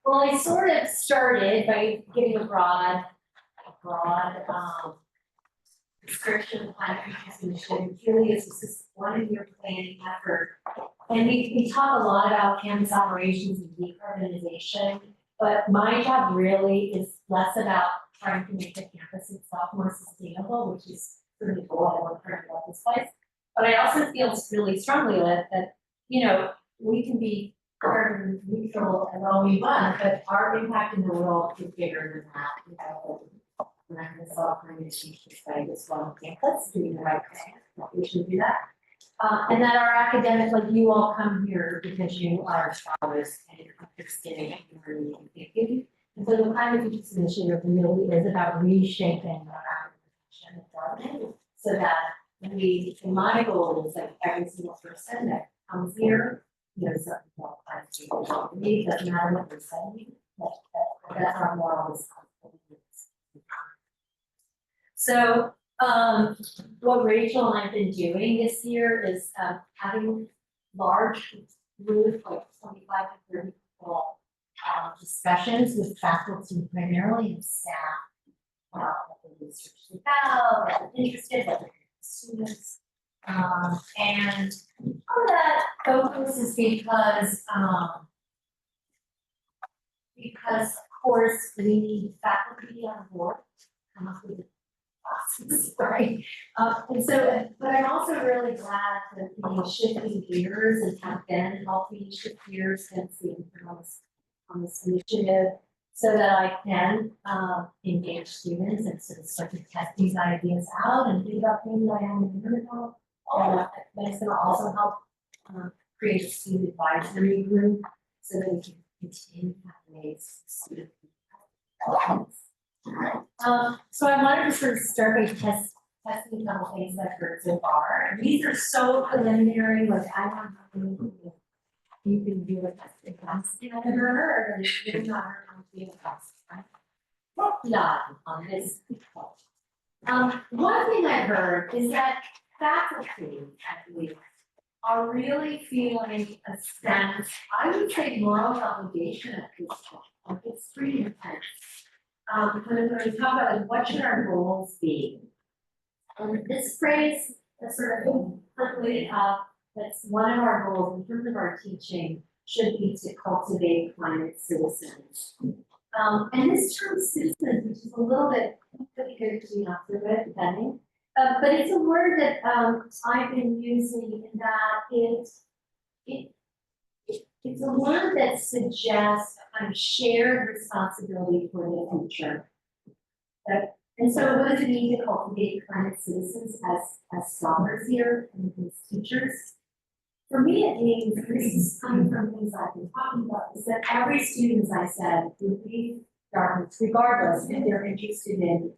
Well, I sort of started by giving a broad description of climate initiative. Really, this is 1 year planning effort. And we talk a lot about campus operations and decarbonization, but my job really is less about trying to make the campus itself more sustainable, which is really cool. I want to about this place. But I also feel really strongly that, you know, we can be carbon neutral as all we want, but our impact in the world is bigger than that. You know, we're not going to solve climate change just by this one campus, doing the right thing. We should do that. And that our academics, like you all come here because you are scholars and you're understanding and learning and thinking. And so the climate justice initiative really is about reshaping our academic development so that my goal is that every single person that comes here knows something about climate change. To me, it doesn't matter what they're studying, that's our moral responsibility. So what Rachel and I have been doing this year is having large group, like 25 to 30 people, discussions with faculty primarily and staff about what the research is about, what they're interested, what they're students. And part of that focus is because of course we need faculty on board to come up with classes, right? And so, but I'm also really glad that we shifting gears and have been helping shift gears and seeing on this initiative so that I can engage students and sort of start to test these ideas out and think about things I haven't heard about. But it's going to also help create a student advisory group so that we can continue to have ways student so I wanted to sort of start by testing a couple things I've heard so far. And these are so preliminary, like I don't know you can do a testing class together or you're not going to be a class, right? Not on this. One thing I heard is that faculty, at least, are really feeling a sense, I would say moral obligation at this point. It's pretty intense. Because when we talk about like, what should our goals be? This phrase that sort of percolated up, that's one of our goals in terms of our teaching, should be to cultivate climate citizens. And this term citizens, which is a little bit pretty good to be not so good, depending. But it's a word that I've been using in that it's a word that suggests a kind of shared responsibility for the future. And so what does it mean to cultivate climate citizens as scholars here and as teachers? For me, it means, this is coming from things I've been talking about, is that every student, as I said, would leave Dartmouth, regardless if they're interested in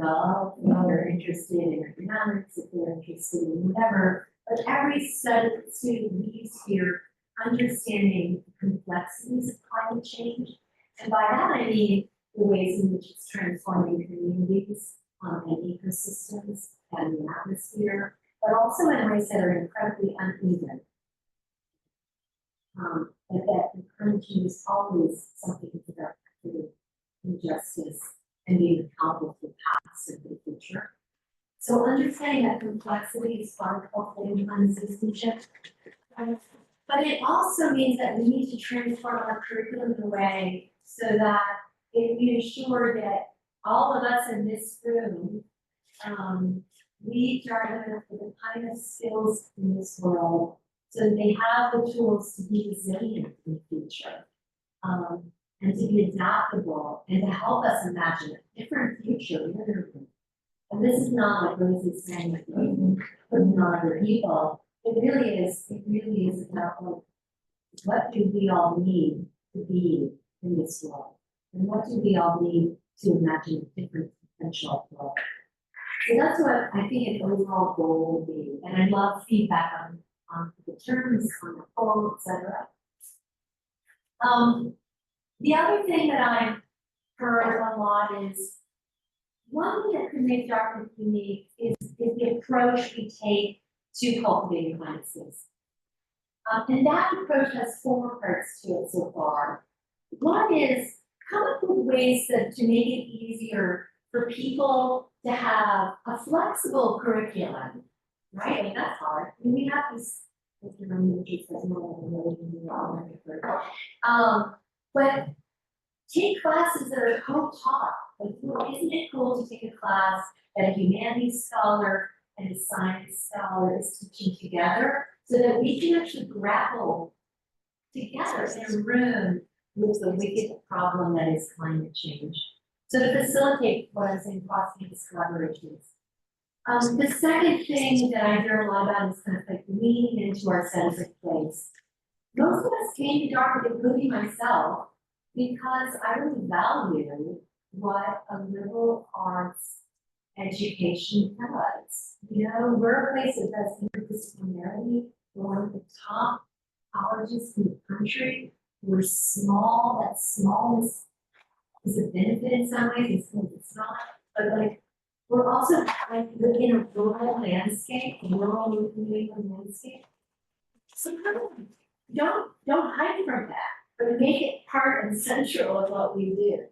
golf, if they're interested in economics, if they're interested in whatever, but every student leaves here understanding the complexities of climate change. And by that I mean the ways in which it's transforming communities and ecosystems and the atmosphere, but also in ways that are incredibly uneven. And that climate change is always something about injustice and being accountable for the past and the future. So understanding that complexity is part of cultivating climate citizenship. But it also means that we need to transform our curriculum in a way so that we ensure that all of us in this room leave Dartmouth with the kind of skills in this world so that they have the tools to be resilient in the future and to be adaptable and to help us imagine a different future. And this is not like Rosie saying that putting on other people. It really is about like, what do we all need to be in this world? And what do we all need to imagine a different potential world? So that's what I think an overall goal would be. And I love feedback on the terms, on the poll, etc. The other thing that I've heard a lot is one thing that can make Dartmouth unique is the approach we take to cultivating climate citizens. And that approach has 4 parts to it so far. One is come up with ways to make it easier for people to have a flexible curriculum, right? I mean, that's hard. I mean, we have these, but take classes that are co-taught. Like, isn't it cool to take a class that a humanities scholar and a science scholar is teaching together so that we can actually grapple together in a room with the wicked problem that is climate change. So to facilitate what I'm saying, cross-campus collaborations. The second thing that I hear a lot about is kind of like leaning into our sense of place. Most of us came to Dartmouth, including myself, because I really value what a liberal arts education does. You know, we're a place that does interdisciplinarity. We're one of the top colleges in the country. We're small. That smallness is a benefit in some ways, it's not. But like, we're also like in a rural landscape, rural New England landscape. So don't hide from that, but make it part and central of what we do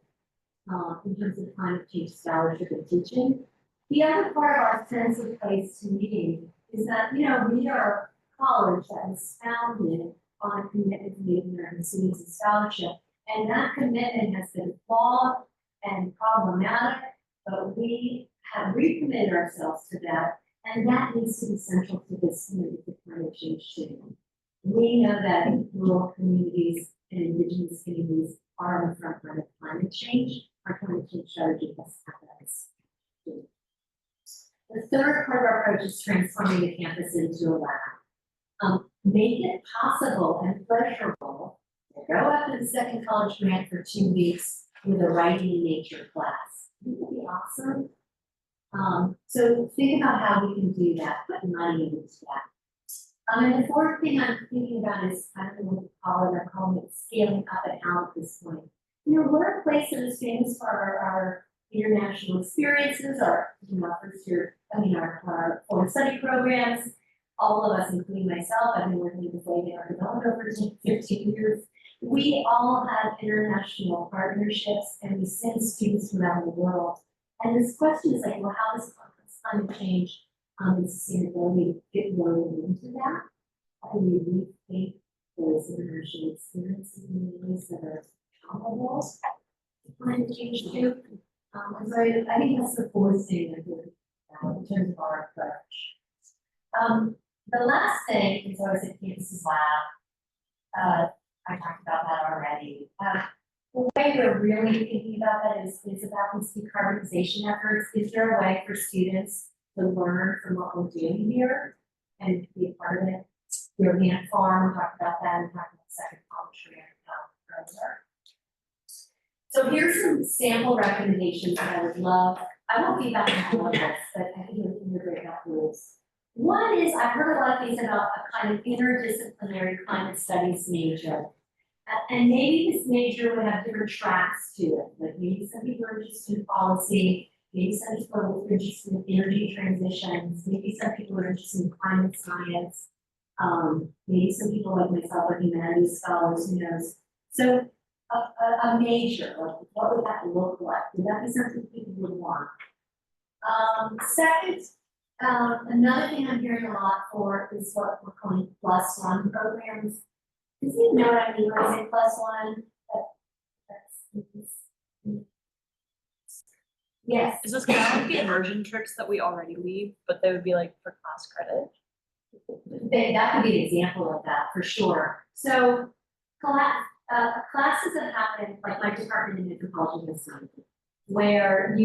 in terms of climate change scholarship and teaching. The other part of our sense of place to me is that, you know, we are a college that was founded on a commitment to Native American students and scholarship. And that commitment has been flawed and problematic, but we have recommitted ourselves to that. And that needs to be central to this commitment to climate change too. We know that rural communities and indigenous communities are on the front line of climate change. Our climate change strategy has to have that. The third part of our approach is transforming the campus into a lab. Make it possible and pleasurable to go up to the second college grant for 2 weeks with a writing in nature class. Wouldn't that be awesome? So think about how we can do that, put money into that. And the fourth thing I'm thinking about is, I don't know what to call it, I'm calling it scaling up and out at this point. You know, we're a place that is famous for our international experiences, our, you know, our foreign study programs. All of us, including myself, I've been working with Lady Art Development over 15 years. We all have international partnerships and we send students from around the world. And this question is like, well, how does climate change and sustainability fit woven into that? How do we rethink those international experiences in ways that are comparable to climate change too? And so I think that's the fourth thing that we're in terms of our approach. The last thing is always at Campus's lab. I talked about that already. The way we're really thinking about that is about these decarbonization efforts. Is there a way for students to learn from what we're doing here and be a part of it? The organic farm, we talked about that, and talked about second college earlier. So here's some sample recommendations that I would love. I won't be back in all of this, but I think you're great about rules. One is, I've heard a lot of things about a kind of interdisciplinary climate studies major. And maybe this major would have different tracks to it. Like maybe some people are interested in policy, maybe some people are interested in energy transitions, maybe some people are interested in climate science, maybe some people like myself are humanities scholars, who knows. So a major, like what would that look like? Would that be something people would want? Second, another thing I'm hearing a lot for is what we're calling +1 programs. Does you know what I mean when I say +1? Yes. Is this kind of like the immersion trips that we already leave, but they would be like for class credit? That could be an example of that for sure. So classes that happen, like my department in anthropology and Special Advisor, where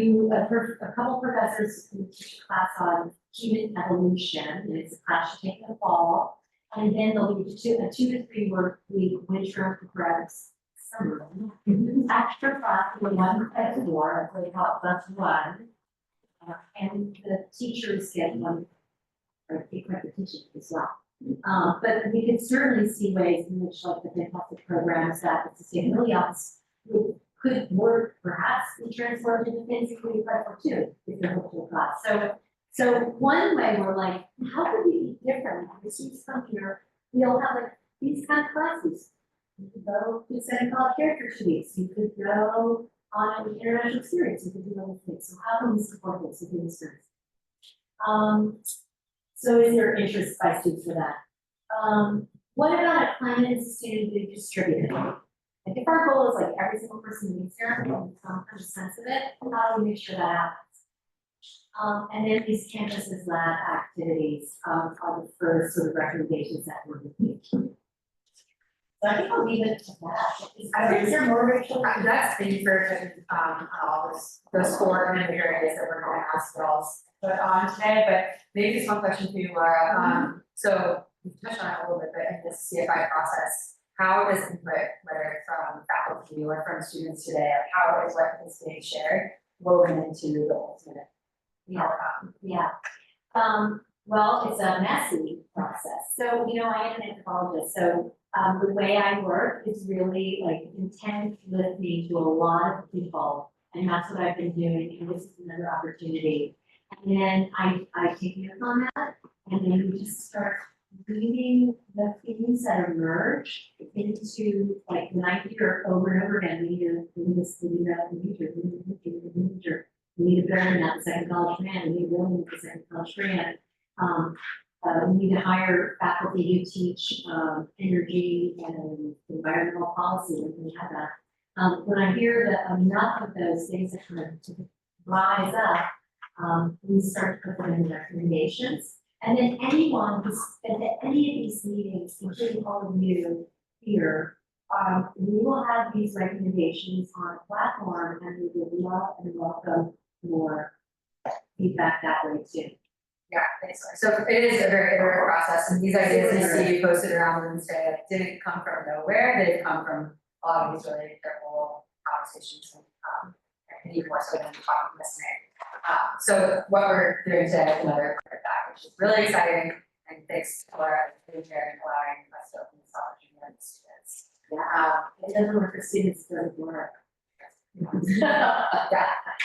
a couple professors can teach a class on human evolution, and it's a class you take in the fall. And then there'll be a 2 to 3 week winter programs summer. Extra class with 1 credit more, they call it +1. And the teachers get 1 or 8 credit teaching as well. But we can certainly see ways in which, like the fantastic programs that the sustainability office could work, perhaps be transformed into things that we apply for too, if they're hooked to a class. So one way we're like, how could we be different? When the students come here, we all have like these kind of classes. You could go to setting college character sheets, you could go on an international experience, you could do other things, so how can we support this within the students? So is there interest by students for that? What about a plan as a student to distribute it? Like if our goal is like every single person meets here, and some kind of sense of it, how do we make sure that happens? And then these campuses lab activities, are the first sort of recommendations that we're looking at. So I think I'll leave it to that. I think there more, Rachel, that's the version, on all those four kind of areas that we're going to ask for all put on today, but maybe just one question for you, Laura. So we touched on it a little bit, but in this CFI process, how does input, whether from faculty or from students today, like how is what is being shared woven into the ultimate outcome? Yeah. Well, it's a messy process. So, you know, I am an anthropologist, so the way I work is really like intense listening to a lot of people, and that's what I've been doing, and this is another opportunity. And then I take notes on that, and then we just start reading the things that emerge into, like, when I hear over and over again, we need this, we need that, we need to, we need a building at the second college grant, we need a building at the second college grant. We need to hire faculty who teach energy and environmental policy, and we have that. When I hear that enough of those things that kind of rise up, we start to put them in recommendations. And then anyone who's been at any of these meetings, including all of you here, we will have these recommendations on a platform, and we would love and welcome more feedback that way too. Yeah, thanks. So it is a very iterative process, and these ideas that you see posted around Wednesday didn't come from nowhere. They come from a lot of these really careful conversations and even more so than talking listening. So what we're doing today is another part of that, which is really exciting. And thanks to Laura for being here and allowing us to open this opportunity to students. It doesn't work for students to go to work. Yeah,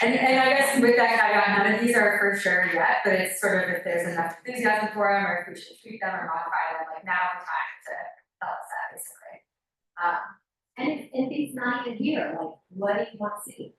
and I guess with that caveat, none of these are for sure yet, but it's sort of if there's enough enthusiasm for them, or if we should tweak them or modify them, like now is the time to tell us that basically. And it's not even here, like, what do you want to see?